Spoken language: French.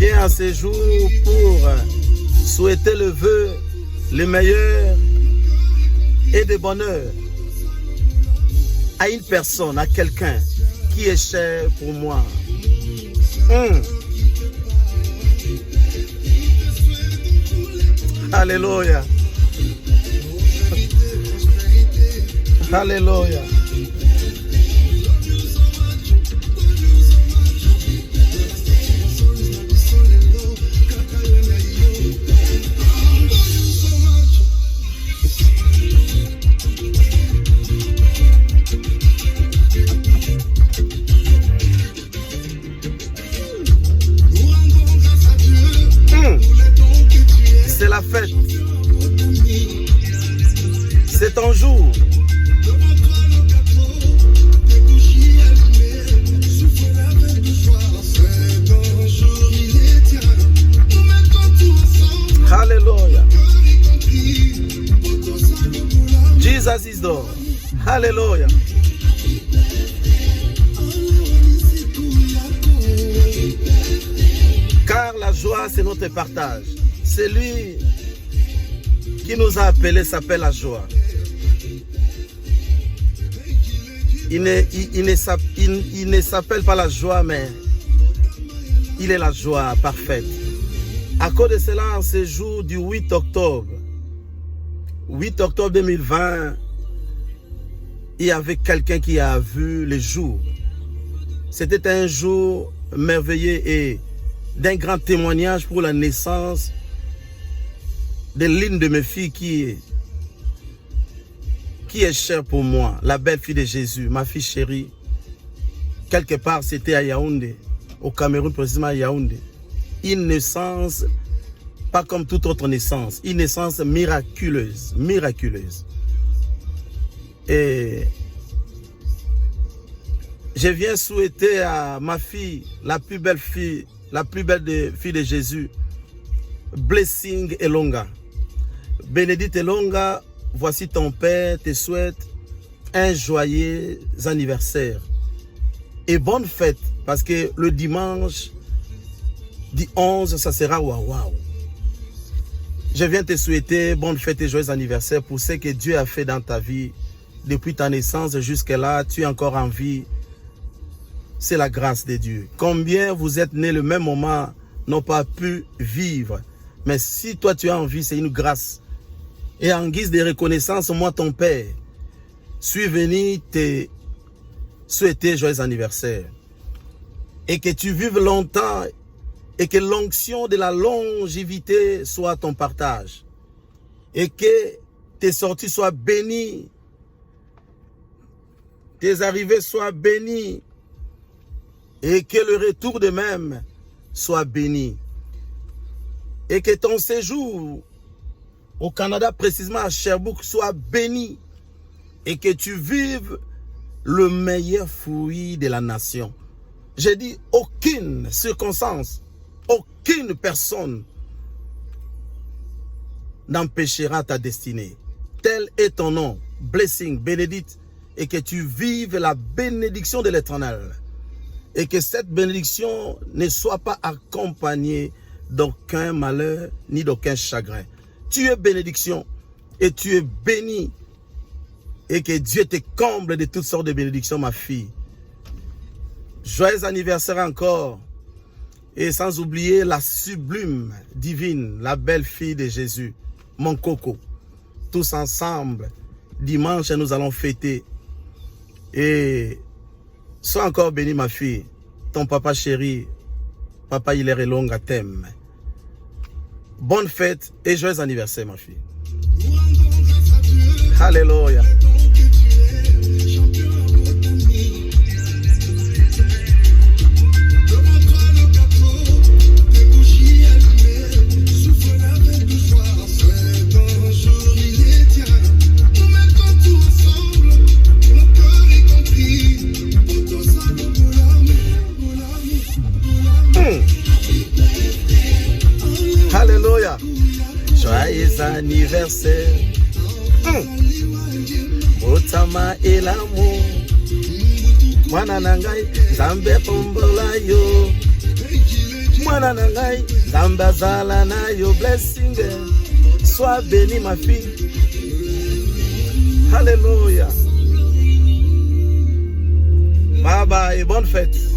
viens à ce jour pour souhaiter le vœu, le meilleur et de bonheur à une personne, à quelqu'un qui est cher pour moi. Alléluia. Alléluia. C'est la fête. C'est ton jour. Alléluia. Jesus is Lord. Alléluia. Car la joie, c'est notre partage. Celui qui nous a appelés s'appelle la joie. Il ne s'appelle pas la joie, mais il est la joie parfaite. À cause de cela, en ce jour du 8 octobre 2020, il y avait quelqu'un qui a vu le jour. C'était un jour merveilleux et d'un grand témoignage pour la naissance de l'une de mes filles qui est chère pour moi, la belle fille de Jésus, ma fille chérie. Quelque part, c'était à Yaoundé, au Cameroun, précisément à Yaoundé. Une naissance, pas comme toute autre naissance, une naissance miraculeuse, miraculeuse. Et je viens souhaiter à ma fille, la plus belle des filles de Jésus, Blessing Elonga. Bénédicte Elonga, voici ton père te souhaite un joyeux anniversaire. Et bonne fête, parce que le dimanche du 11, ça sera waouh. Je viens te souhaiter bonne fête et joyeux anniversaire pour ce que Dieu a fait dans ta vie. Depuis ta naissance jusqu'à là, tu es encore en vie. C'est la grâce de Dieu. Combien vous êtes nés le même moment, n'ont pas pu vivre. Mais si toi tu es en vie, c'est une grâce. Et en guise de reconnaissance, moi ton père, suis venu te souhaiter joyeux anniversaire. Et que tu vives longtemps et que l'onction de la longévité soit ton partage. Et que tes sorties soient bénies. Tes arrivées soient bénies. Et que le retour de même soit béni. Et que ton séjour au Canada, précisément à Sherbrooke, soit béni. Et que tu vives le meilleur fruit de la nation. J'ai dit aucune circonstance, aucune personne n'empêchera ta destinée. Tel est ton nom, Blessing, bénédicte, et que tu vives la bénédiction de l'Éternel. Et que cette bénédiction ne soit pas accompagnée d'aucun malheur ni d'aucun chagrin. Tu es bénédiction et tu es béni. Et que Dieu te comble de toutes sortes de bénédictions, ma fille. Joyeux anniversaire encore. Et sans oublier la sublime, divine, la belle fille de Jésus, mon coco. Tous ensemble, dimanche, nous allons fêter. Et sois encore béni, ma fille. Ton papa chéri, papa Hilaire Elonga t'aime. Bonne fête et joyeux anniversaire, ma fille. Alléluia. Alléluia. Joyeux anniversaire. Otama elamu. Mwana nangai zambe pombola yo. mwana na ngai, Nzambe azala na yo blessing. Sois béni ma fille. Alléluia. Bye bye et bonne fête.